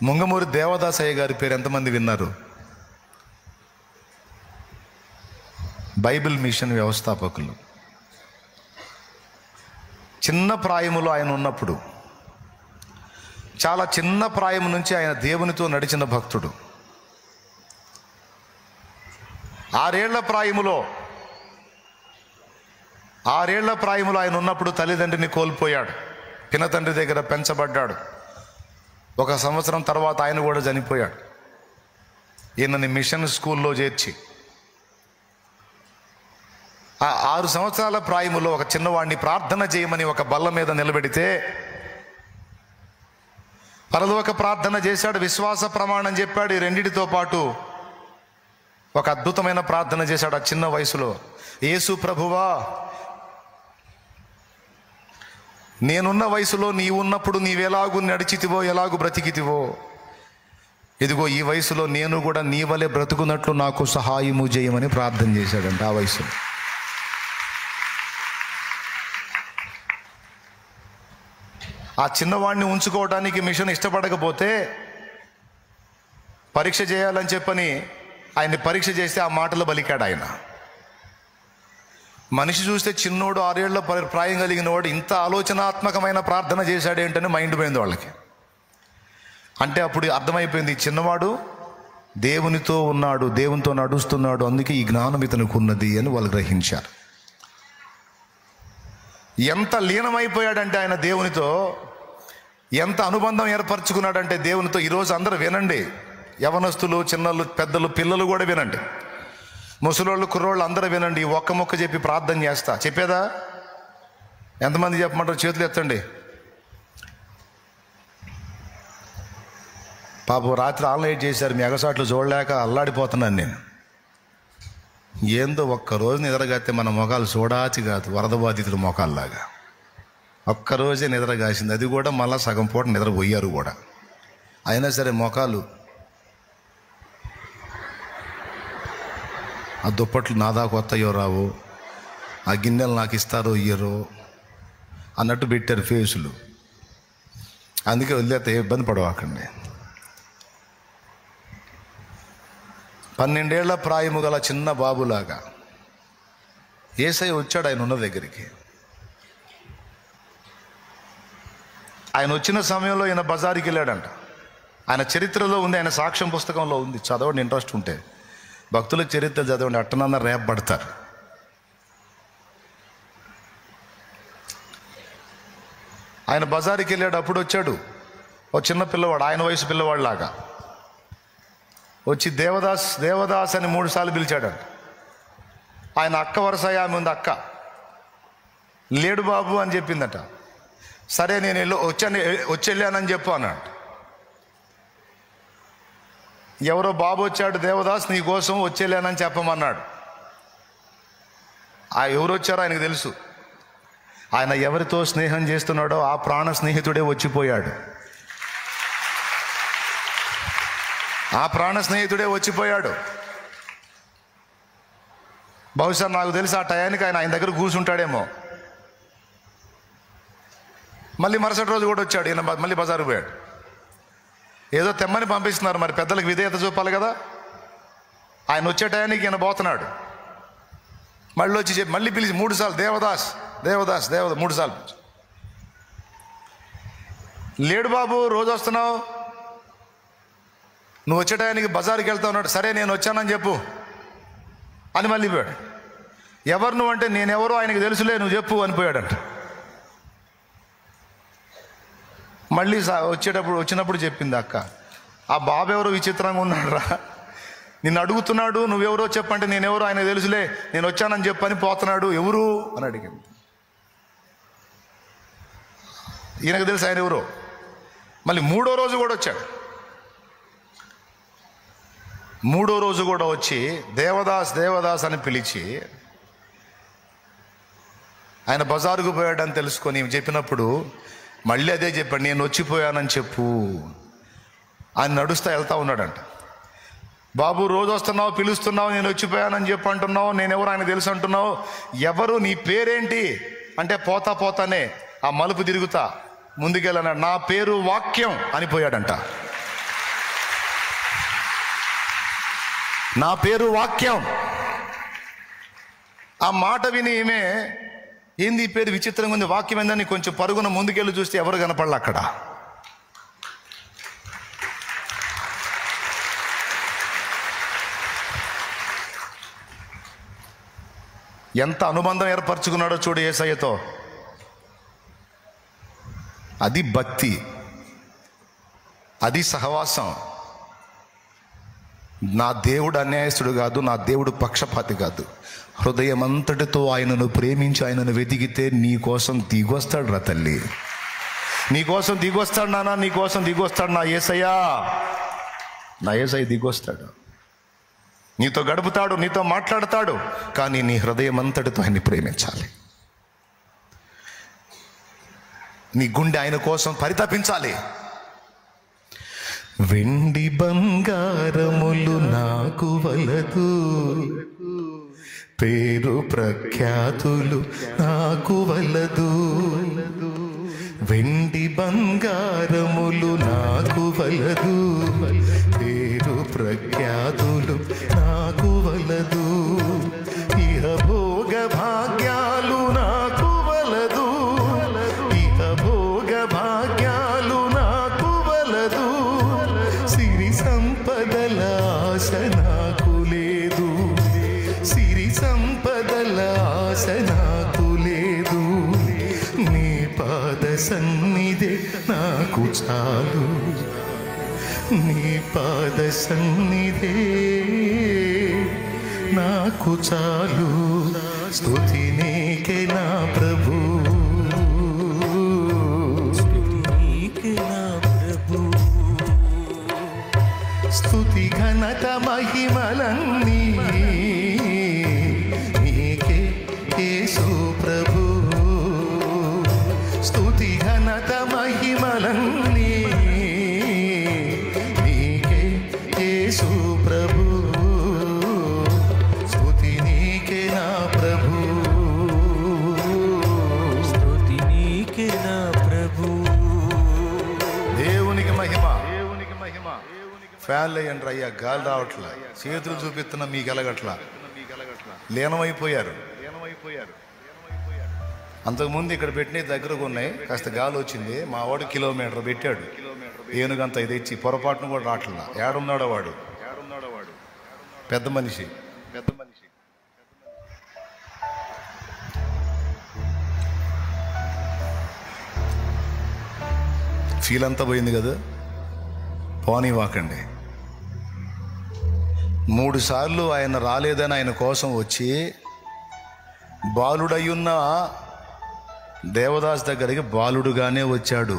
ముంగమూరి దేవదాసయ్య గారి పేరు ఎంతమంది విన్నారు? బైబిల్ మిషన్ వ్యవస్థాపకులు. చిన్న ప్రాయములో ఆయన ఉన్నప్పుడు, చాలా చిన్న ప్రాయం నుంచి ఆయన దేవునితో నడిచిన భక్తుడు. 6 ఏళ్ల ప్రాయములో ఆయన ఉన్నప్పుడు తల్లిదండ్రిని కోల్పోయాడు. పినతండ్రి దగ్గర పెంచబడ్డాడు. 1 సంవత్సరం తర్వాత ఆయన కూడా చనిపోయాడు. ఈయనని మిషన్ స్కూల్లో చేర్చి ఆ 6 సంవత్సరాల ప్రాయములో ఒక చిన్నవాడిని ప్రార్థన చేయమని ఒక బల్ల మీద నిలబెడితే పరలోక ప్రార్థన చేశాడు, విశ్వాస ప్రమాణం చెప్పాడు. ఈ రెండిటితో పాటు ఒక అద్భుతమైన ప్రార్థన చేశాడు ఆ చిన్న వయసులో. యేసు ప్రభువా, నేనున్న వయసులో నీవు ఉన్నప్పుడు నీవెలాగూ నడిచితివో, ఎలాగూ బ్రతికితివో, ఇదిగో ఈ వయసులో నేను కూడా నీ వలె బ్రతుకున్నట్లు నాకు సహాయము చేయమని ప్రార్థన చేశాడంట ఆ వయసులో. ఆ చిన్నవాడిని ఉంచుకోవడానికి మిషన్ ఇష్టపడకపోతే పరీక్ష చేయాలని చెప్పని ఆయన్ని పరీక్ష చేస్తే ఆ మాటలు బలికాడు ఆయన. మనిషి చూస్తే చిన్నోడు, 6 ఏళ్ల ప్రాయం కలిగిన వాడు ఇంత ఆలోచనాత్మకమైన ప్రార్థన చేశాడేంటని మైండ్ పోయింది వాళ్ళకి. అంటే అప్పుడు అర్థమైపోయింది, ఈ చిన్నవాడు దేవునితో ఉన్నాడు, దేవునితో నడుస్తున్నాడు, అందుకే ఈ జ్ఞానం ఇతనికి ఉన్నది అని వాళ్ళు గ్రహించారు. ఎంత లీనమైపోయాడంటే ఆయన దేవునితో, ఎంత అనుబంధం ఏర్పరచుకున్నాడంటే దేవునితో. ఈరోజు అందరూ వినండి, యవనస్తులు, చిన్నలు, పెద్దలు, పిల్లలు కూడా వినండి, ముసలోళ్ళు, కుర్రోళ్ళు అందరూ వినండి. ఒక్క ముక్క చెప్పి ప్రార్థన చేస్తా. చెప్పేదా? ఎంతమంది చెప్పమంటారు? చేతులు ఎత్తండి. పాపం రాత్రి ఆన్లైన్ చేశారు, మీ ఎగసాట్లు చూడలేక అల్లాడిపోతున్నాను నేను. ఏందో ఒక్కరోజు నిద్రగాస్తే మన మొఖాలు చూడాచి కాదు, వరద బాధితుల మొఖాల్లాగా ఒక్కరోజే నిద్రగాసింది. అది కూడా మళ్ళీ సగం పూట నిద్రపోయారు కూడా. అయినా సరే మొఖాలు, ఆ దుప్పట్లు నా దాకా వస్తాయో రావు, ఆ గిన్నెలు నాకు ఇస్తారో ఇయ్యరో అన్నట్టు పెట్టారు ఫేసులు. అందుకే వదిలేస్తే ఇబ్బంది పడవాకండి. 12 ఏళ్ల ప్రాయము గల చిన్న బాబులాగా యేసయ్య వచ్చాడు ఆయన ఉన్న దగ్గరికి. ఆయన వచ్చిన సమయంలో ఈయన బజారుకి వెళ్ళాడంట. ఆయన చరిత్రలో ఉంది, ఆయన సాక్ష్యం పుస్తకంలో ఉంది. చదవండి, ఇంట్రెస్ట్ ఉంటే. భక్తులకు చరిత్రలు చదవండి, అట్టనన్నా రేపబడతారు. ఆయన బజారుకి వెళ్ళాడు. అప్పుడు వచ్చాడు ఒక చిన్న పిల్లవాడు, ఆయన వయసు పిల్లవాడు లాగా వచ్చి దేవదాస్ దేవదాస్ అని 3 సార్లు పిలిచాడంట. ఆయన అక్క వరుస ఆమె ఉంది, అక్క లేడు బాబు అని చెప్పిందట. సరే నేను వచ్చి వెళ్ళానని చెప్పు అన్నాడు. ఎవరో బాబు వచ్చాడు, దేవదాస్ నీ కోసం వచ్చేళ్ళానని చెప్పమన్నాడు. ఆ ఎవరు వచ్చారో ఆయనకు తెలుసు. ఆయన ఎవరితో స్నేహం చేస్తున్నాడో ఆ ప్రాణ స్నేహితుడే వచ్చిపోయాడు. ఆ ప్రాణ స్నేహితుడే వచ్చిపోయాడు. బహుశా నాకు తెలిసి ఆ టయానికి ఆయన దగ్గర కూర్చుంటాడేమో. మళ్ళీ మరుసటి రోజు కూడా వచ్చాడు. ఈయన మళ్ళీ బజారు పోయాడు. ఏదో తెమ్మని పంపిస్తున్నారు, మరి పెద్దలకు విధేయత చూపాలి కదా. ఆయన వచ్చే టయానికి ఈయన పోతున్నాడు. మళ్ళీ వచ్చి మళ్ళీ పిలిచి 3 సార్లు దేవదాస్ దేవదాస్ దేవదాస్ 3 సార్లు. లేడు బాబు, రోజు వస్తున్నావు, నువ్వు వచ్చే టయానికి బజారుకి వెళ్తా ఉన్నాడు. సరే నేను వచ్చానని చెప్పు అని మళ్ళీ పోయాడు. ఎవరు నువ్వు అంటే, నేనెవరో ఆయనకు తెలుసులే, నువ్వు చెప్పు అని పోయాడంట. మళ్ళీ వచ్చినప్పుడు చెప్పింది అక్క, ఆ బాబు ఎవరో విచిత్రంగా ఉన్నాడు రా, నిన్ను అడుగుతున్నాడు, నువ్వెవరో చెప్పంటే నేనెవరో ఆయన తెలుసులే, నేను వచ్చానని చెప్పని పోతున్నాడు, ఎవరు అని అడిగింది. ఈయనకు తెలుసు ఆయన ఎవరో. మళ్ళీ 3వ రోజు కూడా వచ్చాడు. 3వ రోజు కూడా వచ్చి దేవదాస్ దేవదాస్ అని పిలిచి ఆయన బజారుకు పోయాడని తెలుసుకొని చెప్పినప్పుడు మళ్ళీ అదే చెప్పాడు, నేను వచ్చిపోయానని చెప్పు. ఆయన నడుస్తా వెళ్తా ఉన్నాడంట. బాబు రోజు వస్తున్నావు, పిలుస్తున్నావు, నేను వచ్చిపోయానని చెప్పి అంటున్నావు, నేనెవరు ఆయన తెలుసు అంటున్నావు, ఎవరు, నీ పేరేంటి అంటే పోతానే ఆ మలుపు తిరుగుతా ముందుకెళ్ళాడు. నా పేరు వాక్యం అని పోయాడంట. నా పేరు వాక్యం. ఆ మాట విని ఈమె, ఏంది ఈ పేరు విచిత్రంగా ఉంది, వాక్యం ఏందని కొంచెం పరుగున ముందుకెళ్ళి చూస్తే ఎవరు కనపడలే అక్కడ. ఎంత అనుబంధం ఏర్పరచుకున్నాడో చూడు యేసయ్యతో. అది భక్తి, అది సహవాసం. నా దేవుడు అన్యాయస్తుడు కాదు, నా దేవుడు పక్షపాతి కాదు. హృదయం అంతటితో ఆయనను ప్రేమించి ఆయనను వెతికితే నీ కోసం దిగొస్తాడు రా తల్లి, నీ కోసం దిగొస్తాడు నాన్న, నీ కోసం దిగొస్తాడు నా యేసయ్య. నా యేసయ్య దిగొస్తాడు, నీతో గడుపుతాడు, నీతో మాట్లాడతాడు. కానీ నీ హృదయం అంతటితో ఆయన్ని ప్రేమించాలి. నీ గుండె ఆయన కోసం పరితపించాలి. వెండి బంగారములు నాకు వలదు, పేరు ప్రఖ్యాతులు నాకు వలదు. వెండి బంగారములు నాకు వలదు, పేరు ప్రఖ్యాతులు నాకు వలదు. ఇహ భోగ భాగ్యాలు నాకు వలదు, ఇహ భోగ భాగ్యాలు నాకు వలదు. సిరి సంపదల ఆశ నాకు లేదు, సిరి సంపదల ఆశ నాకు లేదు. నీ పాద సన్నిధే నాకు చాలు, నీ పాద సన్నిధే నాకు చాలు. స్తుతి నీకే నా ప్రభు, స్తుతి ఘనత మహిమలన్నీ నీకే యేసు ప్రభు. స్తుతి ఘనత మహిమలన్నీ నీకే యేసు ప్రభు. స్తుతి నీకే నా ప్రభు, స్తుతి నీకే నా ప్రభు. దేవునికి మహిమ, దేవునికి మహిమ. ఫ్యాన్లు అయ్యండి అయ్యా, గాలి రావట్లా, చేతులు చూపిస్తున్నా మీకు ఎలగట్లా, లీనమైపోయారు. అంతకుముందు ఇక్కడ పెట్టిన దగ్గరకు ఉన్నాయి, కాస్త గాలి వచ్చింది. మా వాడు కిలోమీటర్ పెట్టాడు, ఏనుగంత ఇది ఇచ్చి పొరపాటును కూడా రావట్లా. ఏడున్నాడో వాడు, పెద్ద మనిషి, పెద్ద మనిషి. ఫీల్ అంతా పోయింది కదా, పోనీవాకండి. 3 సార్లు ఆయన రాలేదని ఆయన కోసం వచ్చి బాలుడయ్యున్న దేవదాస్ దగ్గరికి బాలుడుగానే వచ్చాడు,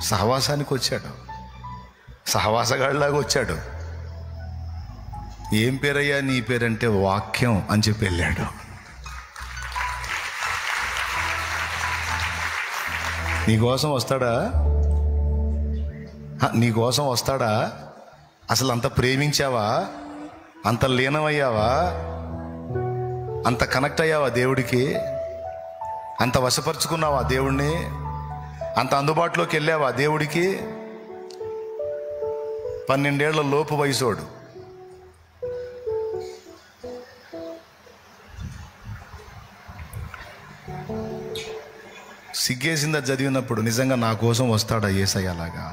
సహవాసానికి వచ్చాడు, సహవాసగాడిలాగా వచ్చాడు. ఏం పేరయ్యా నీ పేరంటే వాక్యం అని చెప్పి వెళ్ళాడు. నీకోసం వస్తాడా? నీకోసం వస్తాడా? అసలు అంత ప్రేమించావా? అంత లీనమయ్యావా? అంత కనెక్ట్ అయ్యావా దేవుడికి? అంత వశపరుచుకున్నావా దేవుడిని? అంత అందుబాటులోకి వెళ్ళావా దేవుడికి? 12 ఏళ్ల లోపు వయసోడు, సిగ్గేసిందా చదివినప్పుడు? నిజంగా నా కోసం వస్తాడా యేసయ్య అలాగా?